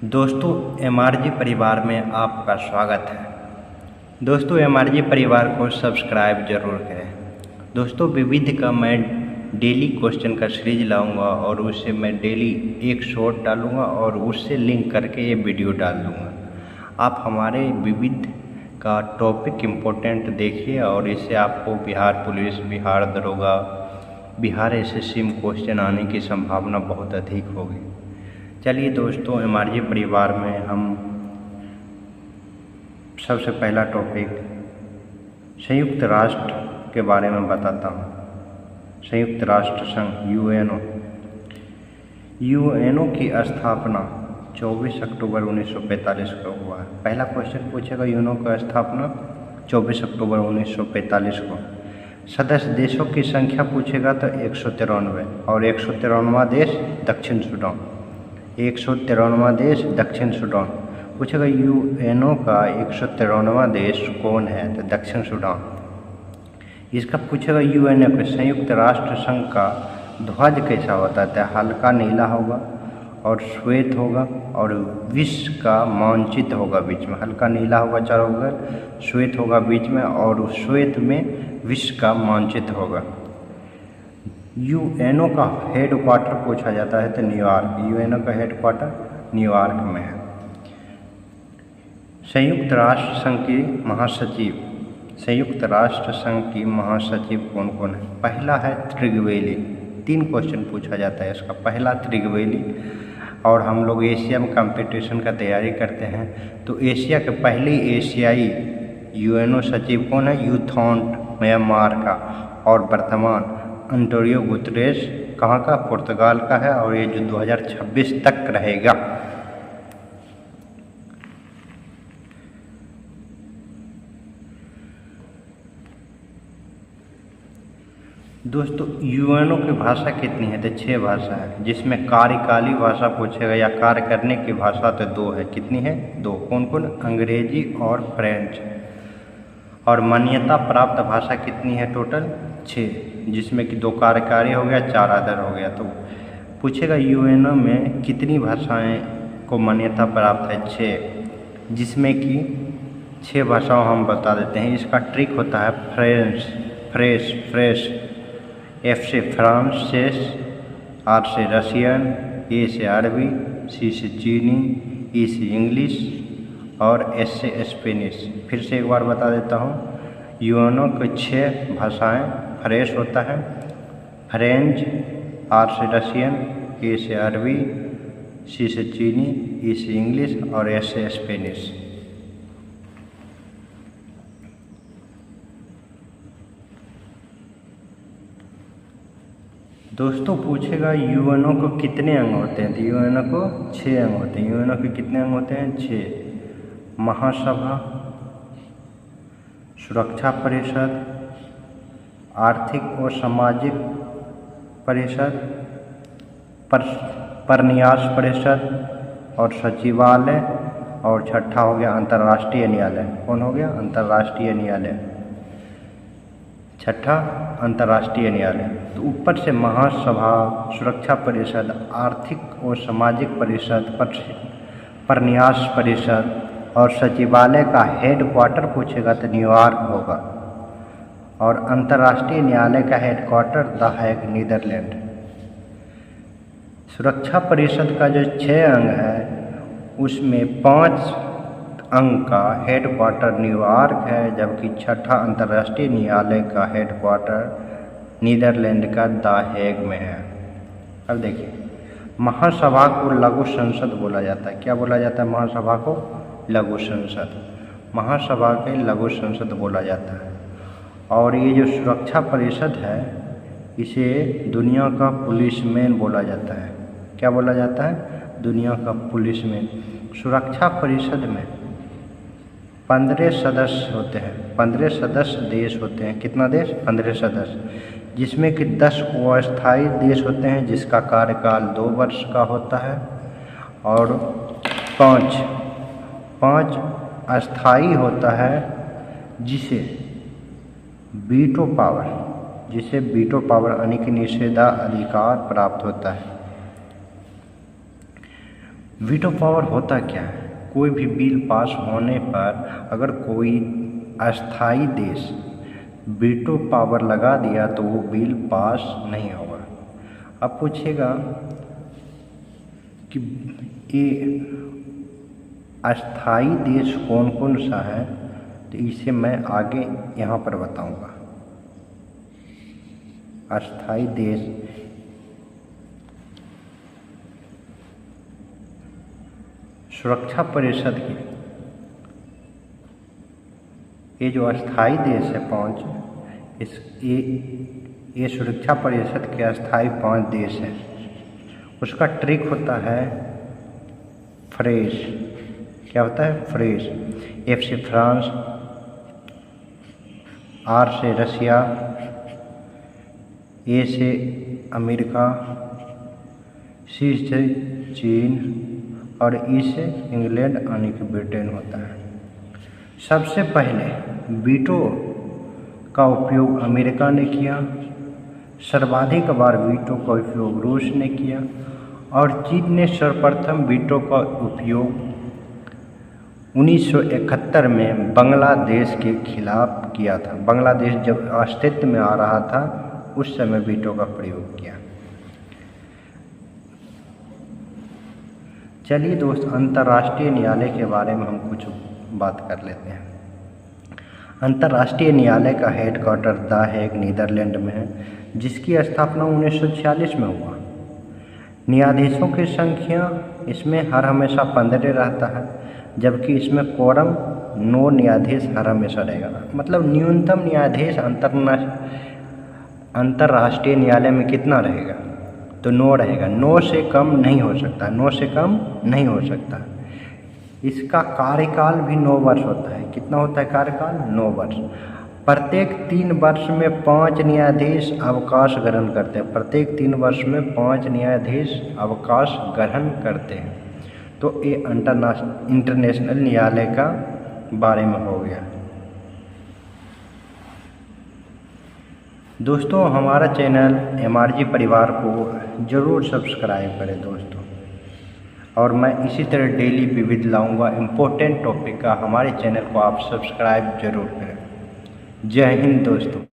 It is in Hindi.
दोस्तों एमआरजी परिवार में आपका स्वागत है। दोस्तों एमआरजी परिवार को सब्सक्राइब जरूर करें। दोस्तों विविध का मैं डेली क्वेश्चन का सीरीज लाऊंगा और उससे मैं डेली एक शॉर्ट डालूंगा और उससे लिंक करके ये वीडियो डाल दूंगा। आप हमारे विविध का टॉपिक इम्पोर्टेंट देखिए और इससे आपको बिहार पुलिस, बिहार दरोगा, बिहार एसएससी में क्वेश्चन आने की संभावना बहुत अधिक होगी। चलिए दोस्तों एमआरजी परिवार में हम सबसे पहला टॉपिक संयुक्त राष्ट्र के बारे में बताता हूँ। संयुक्त राष्ट्र संघ यूएनओ की स्थापना 24 अक्टूबर 1945 को हुआ है। पहला क्वेश्चन पूछेगा यूएनओ का स्थापना 24 अक्टूबर 1945 को। सदस्य देशों की संख्या पूछेगा तो 193 और 193वां देश दक्षिण सूडान। 193वां देश दक्षिण सूडान पूछेगा। यूएनओ का 193वां देश कौन है तो दक्षिण सूडान। इसका पूछेगा यूएनओ के संयुक्त राष्ट्र संघ का ध्वज कैसा होता है। हल्का नीला होगा और श्वेत होगा और विश्व का मानचित्र होगा बीच में। हल्का नीला होगा चारों ओर, श्वेत होगा बीच में और उस श्वेत में विश्व का मानचित्र होगा। यूएनओ का हेडक्वार्टर पूछा जाता है तो न्यूयॉर्क। यूएनओ का हेडक्वार्टर न्यूयॉर्क में है। संयुक्त राष्ट्र संघ की महासचिव, संयुक्त राष्ट्र संघ की महासचिव कौन कौन है। पहला है त्रिगवेली। 3 क्वेश्चन पूछा जाता है इसका। पहला त्रिगवेली। और हम लोग एशिया में कंपटीशन का तैयारी करते हैं तो एशिया के पहले एशियाई यूएनओ सचिव कौन है। यूथॉन्ट म्यांमार का। और वर्तमान अंटोनियो गुतरेस कहाँ का, पुर्तगाल का है और ये जो 2026 तक रहेगा। दोस्तों यूएनओ की भाषा कितनी है तो 6 भाषा है, जिसमें कार्यकाली भाषा पूछेगा या कार्य करने की भाषा तो 2 है। कितनी है 2। कौन कौन, अंग्रेजी और फ्रेंच। और मान्यता प्राप्त भाषा कितनी है टोटल 6, जिसमें कि 2 कार्यकारी हो गया, 4 अदर हो गया। तो पूछेगा यूएनओ में कितनी भाषाएं को मान्यता प्राप्त है 6, जिसमें कि 6 भाषाओं हम बता देते हैं। इसका ट्रिक होता है फ्रेश, एफ से फ्रांसेस, आर से रशियन, ए से अरबी, सी से चीनी, ई से इंग्लिश और एस से स्पेनिश। फिर से एक बार बता देता हूँ। यूएनओ के 6 भाषाएं फ्रेश होता है, फ्रेंच, आर से रशियन, ए से अरबी, सी से चीनी, ई से इंग्लिश और एस से स्पेनिश। दोस्तों पूछेगा यूएनओ को कितने अंग होते हैं तो यूएनओ को 6 अंग होते हैं। यूएनओ के कितने अंग होते हैं 6। महासभा, सुरक्षा परिषद, आर्थिक और सामाजिक परिषद, परन्यास परिषद और सचिवालय। और छठा हो गया अंतर्राष्ट्रीय न्यायालय। कौन हो गया, अंतर्राष्ट्रीय न्यायालय। छठा अंतर्राष्ट्रीय न्यायालय। तो ऊपर से महासभा, सुरक्षा परिषद, आर्थिक और सामाजिक परिषद, परन्यास परिषद और सचिवालय का हेडक्वार्टर पूछेगा तो न्यूयॉर्क होगा। और अंतर्राष्ट्रीय न्यायालय का हेडक्वार्टर द हेग, नीदरलैंड। सुरक्षा परिषद का जो 6 अंग है उसमें 5 अंग का हेडक्वार्टर न्यूयॉर्क है, जबकि छठा अंतर्राष्ट्रीय न्यायालय का हेडक्वार्टर नीदरलैंड का द हेग में है। अब देखिए महासभा को लघु संसद बोला जाता है। क्या बोला जाता है महासभा को, लघु संसद। महासभा के लघु संसद बोला जाता है। और ये जो सुरक्षा परिषद है इसे दुनिया का पुलिसमैन बोला जाता है। क्या बोला जाता है, दुनिया का पुलिसमैन। सुरक्षा परिषद में 15 सदस्य होते हैं, 15 सदस्य देश होते हैं। कितना देश, 15 सदस्य, जिसमें कि 10 अस्थायी देश होते हैं जिसका कार्यकाल 2 वर्ष का होता है और 5 अस्थायी होता है जिसे वीटो पावर यानी कि निषेधाधिकार प्राप्त होता है। वीटो पावर होता क्या है? कोई भी बिल पास होने पर अगर कोई अस्थाई देश वीटो पावर लगा दिया तो वो बिल पास नहीं होगा। अब पूछेगा कि ये अस्थाई देश कौन कौन सा है, तो इसे मैं आगे यहाँ पर बताऊँगा। अस्थाई देश सुरक्षा परिषद की, ये जो अस्थाई देश है 5, ये सुरक्षा परिषद के अस्थाई 5 देश हैं। उसका ट्रिक होता है फ्रेज। क्या होता है? फ्रेज। F से फ्रांस, R से रसिया, A से अमेरिका, C से चीन और E से इंग्लैंड यानी कि ब्रिटेन होता है। सबसे पहले वीटो का उपयोग अमेरिका ने किया, सर्वाधिक बार वीटो का उपयोग रूस ने किया और चीन ने सर्वप्रथम वीटो का उपयोग 1971 में बांग्लादेश के खिलाफ किया था। बांग्लादेश जब अस्तित्व में आ रहा था उस समय वीटो का प्रयोग किया। चलिए दोस्त, अंतर्राष्ट्रीय न्यायालय के बारे में हम कुछ बात कर लेते हैं। अंतर्राष्ट्रीय न्यायालय का हेडक्वार्टर द हेग नीदरलैंड में है, जिसकी स्थापना 1946 में हुआ। न्यायाधीशों की संख्या इसमें हर हमेशा 15 रहता है, जबकि इसमें कोरम 9 न्यायाधीश हर हमेशा रहेगा। मतलब न्यूनतम न्यायाधीश अंतर्राष्ट्रीय न्यायालय में कितना रहेगा? तो 9 रहेगा। 9 से कम नहीं हो सकता, 9 से कम नहीं हो सकता। इसका कार्यकाल भी 9 वर्ष होता है। कितना होता है कार्यकाल? 9 वर्ष। प्रत्येक 3 वर्ष में 5 न्यायाधीश अवकाश ग्रहण करते हैं। प्रत्येक 3 वर्ष में 5 न्यायाधीश अवकाश ग्रहण करते हैं। तो ये इंटरनेशनल न्यायालय का बारे में हो गया। दोस्तों, हमारा चैनल MRG परिवार को ज़रूर सब्सक्राइब करें दोस्तों, और मैं इसी तरह डेली विविध लाऊंगा इम्पोर्टेंट टॉपिक का। हमारे चैनल को आप सब्सक्राइब जरूर करें। जय हिंद दोस्तों।